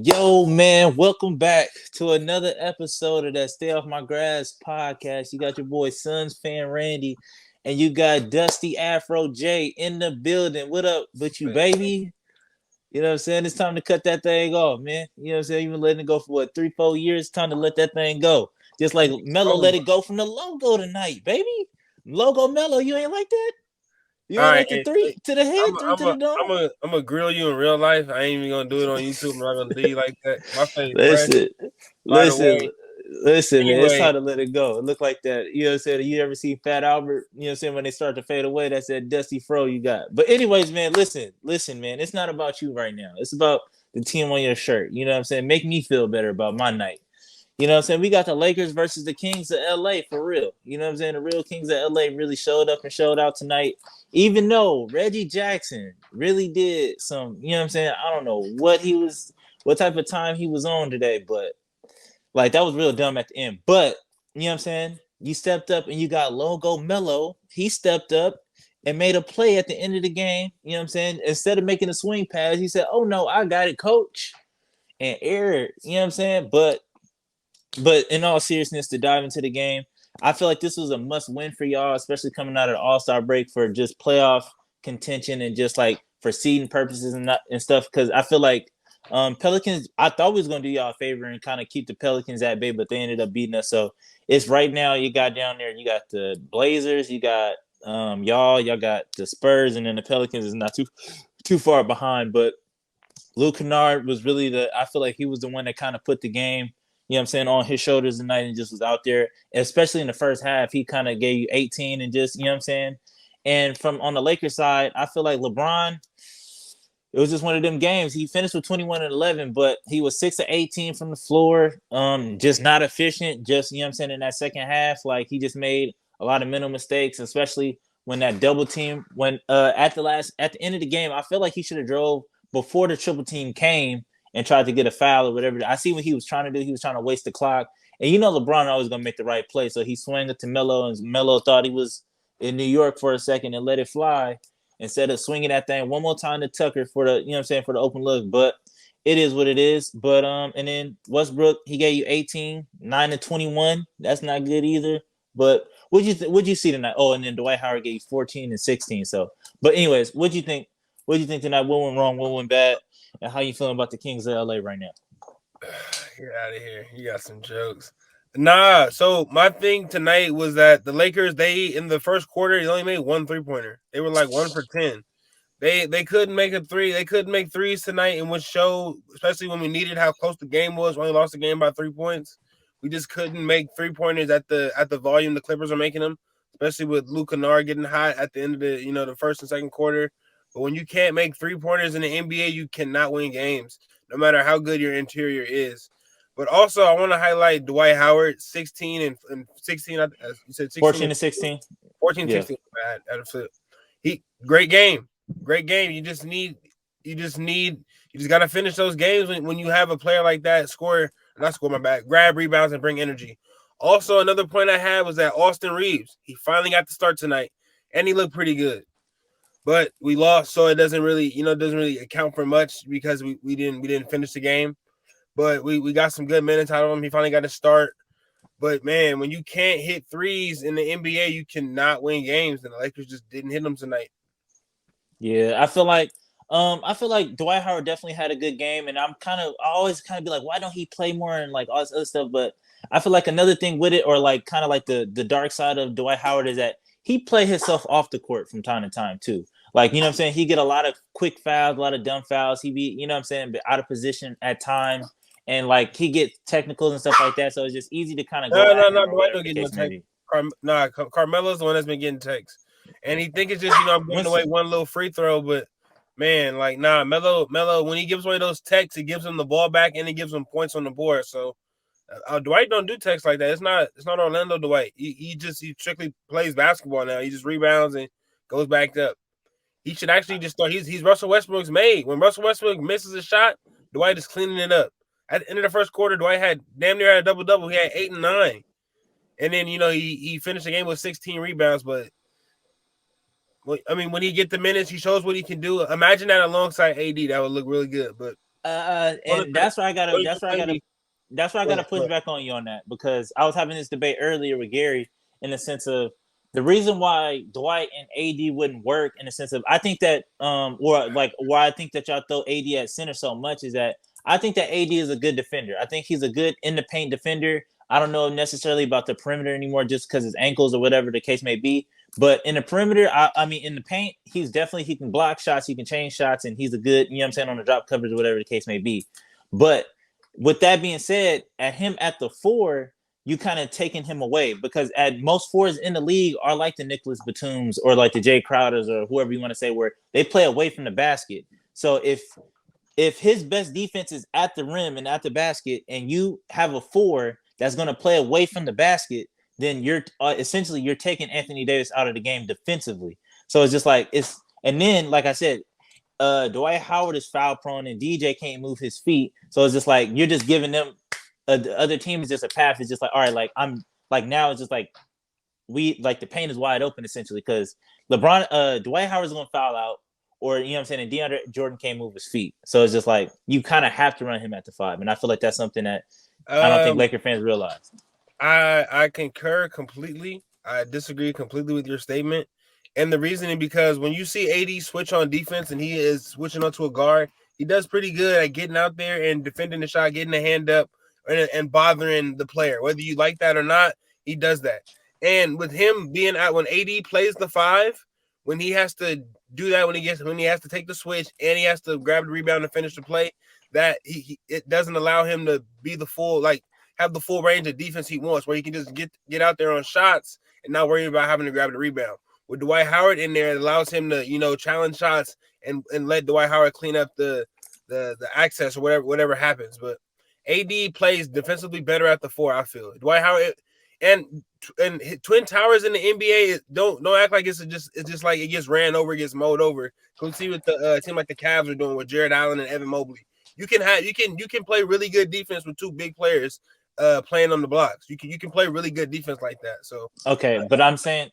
Yo, man, welcome back to another episode of that Stay Off My Grass podcast. You got your boy Suns fan Randy, and you got Dusty Afro J in the building. What up with you, baby? You know what I'm saying? It's time to cut that thing off, man. You know what I'm saying? You've been letting it go for what, 3-4 years? Time to let that thing go. Just like Melo let it go from the logo tonight, baby. Logo Melo, you ain't like that? You ain't like the three to the head, three to the dome? I'm gonna grill you in real life. I ain't even gonna do it on YouTube. I'm not gonna do you like that. My face fresh. Listen, By the listen, way, listen, man. It's anyway, time to let it go. It look like that. You know what I'm saying? You ever see Fat Albert? You know what I'm saying? When they start to fade away, that's that dusty fro you got. But anyways, man, listen, man. It's not about you right now. It's about the team on your shirt. You know what I'm saying? Make me feel better about my night. You know what I'm saying? We got the Lakers versus the Kings of LA for real. You know what I'm saying? The real Kings of LA really showed up and showed out tonight. Even though Reggie Jackson really did some, you know what I'm saying? I don't know what type of time he was on today, but like that was real dumb at the end. But you know what I'm saying? You stepped up and you got Logo Mello. He stepped up and made a play at the end of the game. You know what I'm saying? Instead of making a swing pass, he said, "Oh no, I got it, coach." And error, you know what I'm saying? But in all seriousness, to dive into the game, I feel like this was a must win for y'all, especially coming out of the All Star break for just playoff contention and just like for seeding purposes and stuff. Because I feel like Pelicans, I thought we was gonna do y'all a favor and kind of keep the Pelicans at bay, but they ended up beating us. So it's right now. You got down there. You got the Blazers. You got y'all got the Spurs, and then the Pelicans is not too far behind, but. Luke Kennard was really I feel like he was the one that kind of put the game, you know what I'm saying, on his shoulders tonight and just was out there, especially in the first half. He kind of gave you 18 and just, you know what I'm saying? And from on the Lakers side, I feel like LeBron, it was just one of them games. He finished with 21 and 11, but he was 6 of 18 from the floor. Just not efficient. Just, you know what I'm saying, in that second half, like he just made a lot of mental mistakes, especially when that double team, when at the end of the game, I feel like he should have drove before the triple team came and tried to get a foul or whatever. I see what he was trying to do. He was trying to waste the clock. And you know LeBron always gonna make the right play. So he swung it to Melo, and Melo thought he was in New York for a second and let it fly instead of swinging that thing one more time to Tucker for the, you know what I'm saying, for the open look. But it is what it is. But and then Westbrook, he gave you 18, 9 to 21. That's not good either. But what'd you see tonight? Oh, and then Dwight Howard gave you 14 and 16. So, but anyways, what'd you think? What do you think tonight? What went wrong? What went bad? And how you feeling about the Kings of LA right now? get out of here. You got some jokes. Nah, so my thing tonight was that the Lakers, they in the first quarter, they only made 1 3-pointer. They were like 1 for 10. They couldn't make a three. They couldn't make threes tonight, and which showed, especially when we needed how close the game was. We only lost the game by 3 points. We just couldn't make 3-pointers at the volume the Clippers are making them, especially with Luke Kennard getting hot at the end of the first and second quarter. But when you can't make 3-pointers in the NBA, you cannot win games, no matter how good your interior is. But also, I want to highlight Dwight Howard, 16 and 16. You said 16 14 and 16. 14, Yeah. 16. He great game. Great game. You just got to finish those games when you have a player like that grab rebounds and bring energy. Also, another point I had was that Austin Reeves, he finally got to start tonight, and he looked pretty good. But we lost, so it doesn't really account for much because we didn't finish the game. But we got some good minutes out of him. He finally got to start. But man, when you can't hit threes in the NBA, you cannot win games, and the Lakers just didn't hit them tonight. Yeah, I feel like Dwight Howard definitely had a good game, and I always kind of be like, why don't he play more and like all this other stuff? But I feel like another thing with it, or like kind of like the dark side of Dwight Howard, is that he play himself off the court from time to time too. Like, you know what I'm saying? He get a lot of quick fouls, a lot of dumb fouls. He be, you know what I'm saying, out of position at times. And like he get technicals and stuff like that. So it's just easy to kind of go at him or Dwight whatever don't the get no case may text. be. Carmelo's the one that's been getting texts, and he think it's just I'm giving away one little free throw, but man, like Melo when he gives away those texts, he gives him the ball back and he gives him points on the board. So Dwight don't do texts like that. It's not Orlando Dwight. He strictly plays basketball now. He just rebounds and goes back up. He should actually just start. He's Russell Westbrook's mate. When Russell Westbrook misses a shot, Dwight is cleaning it up. At the end of the first quarter, Dwight had damn near had a double-double. He had 8 and 9. And then, he finished the game with 16 rebounds. But, I mean, when he get the minutes, he shows what he can do. Imagine that alongside AD. That would look really good. But And that's why I gotta push back on you on that, because I was having this debate earlier with Gary in the sense of the reason why Dwight and AD wouldn't work, in the sense of I think that or like why I think that y'all throw AD at center so much is that I think that AD is a good defender. I think he's a good in the paint defender. I don't know necessarily about the perimeter anymore, just because his ankles or whatever the case may be. But in the perimeter, I mean, in the paint, he can block shots, he can change shots, and he's a good, you know what I'm saying, on the drop coverage or whatever the case may be. But with that being said, at him at the 4, you kind of taking him away, because at most 4s in the league are like the Nicholas Batums or like the Jay Crowders or whoever you want to say, where they play away from the basket. So if his best defense is at the rim and at the basket, and you have a 4 that's going to play away from the basket, then you're essentially you're taking Anthony Davis out of the game defensively. So it's just like and then like I said, Dwight Howard is foul prone and DJ can't move his feet. So it's just like you're just giving them the other team is just a pass. It's just like, all right, like I'm like now it's just like the paint is wide open essentially, because Dwight Howard's going to foul out, or you know what I'm saying, and DeAndre Jordan can't move his feet. So it's just like you kind of have to run him at the 5, and I feel like that's something that I don't think Laker fans realize. I concur completely. I disagree completely with your statement. And the reasoning, because when you see AD switch on defense and he is switching onto a guard, he does pretty good at getting out there and defending the shot, getting the hand up, and bothering the player. Whether you like that or not, he does that. And with him being out, when AD plays the 5, when he has to do that, when he has to take the switch and he has to grab the rebound and finish the play, that it doesn't allow him to be the full, like, have the full range of defense he wants, where he can just get out there on shots and not worry about having to grab the rebound. With Dwight Howard in there, it allows him to, you know, challenge shots and let Dwight Howard clean up the access or whatever happens. But AD plays defensively better at the 4, I feel. Dwight Howard and Twin Towers in the NBA, don't act like it's just like it gets ran over, it gets mowed over. Go see what the team like the Cavs are doing with Jared Allen and Evan Mobley. You can play really good defense with 2 big players playing on the blocks. You can play really good defense like that. So okay, but I'm saying,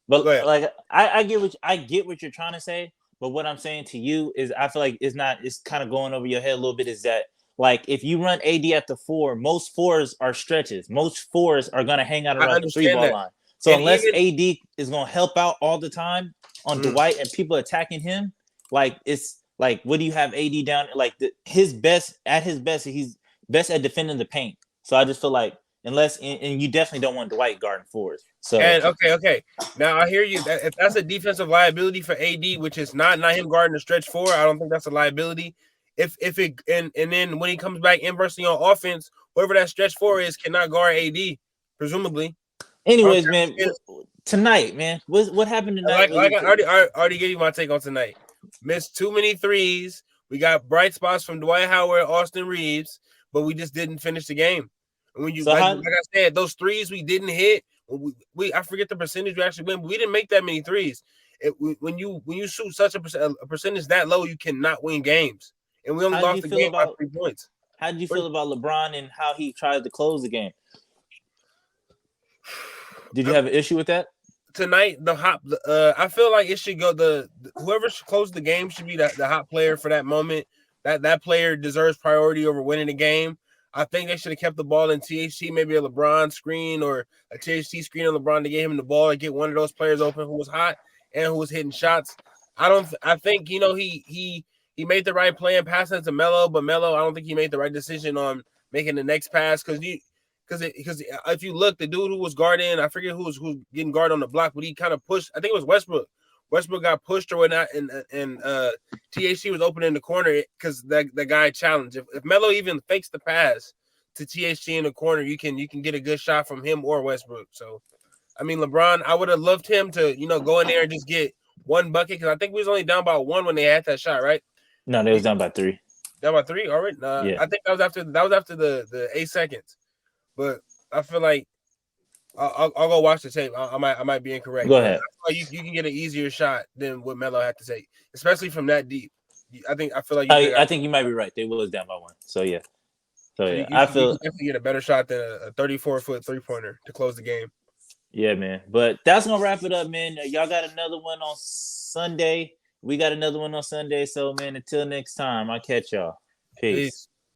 but like I get what you're trying to say. But what I'm saying to you is, I feel like it's kind of going over your head a little bit. Is that like if you run AD at the 4, most 4s are stretches. Most 4s are gonna hang out around the 3-ball line. So and unless AD is gonna help out all the time on Dwight and people attacking him, like it's like, what do you have AD down? Like his best, he's best at defending the paint. So I just feel like unless and you definitely don't want Dwight guarding 4s. So and okay. Now I hear you. If that's a defensive liability for AD, which is not him guarding the stretch 4, I don't think that's a liability. If it and then when he comes back inversely on offense, whoever that stretch 4 is cannot guard AD, presumably. Anyways, man, tonight, man, what happened tonight? Like I already gave you my take on tonight. Missed too many threes. We got bright spots from Dwight Howard, Austin Reeves, but we just didn't finish the game. And when you like I said, those threes we didn't hit. I forget the percentage we actually win, but we didn't make that many threes. When you shoot such a percentage that low, you cannot win games. And we only lost the game by 3 points. How did you feel about LeBron and how he tried to close the game? Did you have an issue with that? Tonight, I feel like it should go whoever should close the game should be the hot player for that moment. That player deserves priority over winning the game. I think they should have kept the ball in THT, maybe a LeBron screen or a THT screen on LeBron to get him the ball and get one of those players open who was hot and who was hitting shots. I think, you know, he made the right play and passing it to Melo, but Melo, I don't think he made the right decision on making the next pass because if you look, the dude who was guarding, I forget who was getting guarded on the block, but he kind of pushed. I think it was Westbrook. Westbrook got pushed or whatnot, and THT was open in the corner because the guy challenged. If Melo even fakes the pass to THT in the corner, you can get a good shot from him or Westbrook. So, I mean, LeBron, I would have loved him to, you know, go in there and just get one bucket because I think we was only down by 1 when they had that shot, right? No, they was down by 3. Down by 3, all right. Yeah. I think that was after the 8 seconds. But I feel like I'll go watch the tape. I might be incorrect. Go ahead. You can get an easier shot than what Melo had to take, especially from that deep. I feel like I think you might be right. They was down by 1. So yeah. I feel you definitely get a better shot than a 34-foot 3-pointer to close the game. Yeah, man. But that's gonna wrap it up, man. Y'all got another one on Sunday. We got another one on Sunday. So man, until next time, I'll catch y'all. Peace.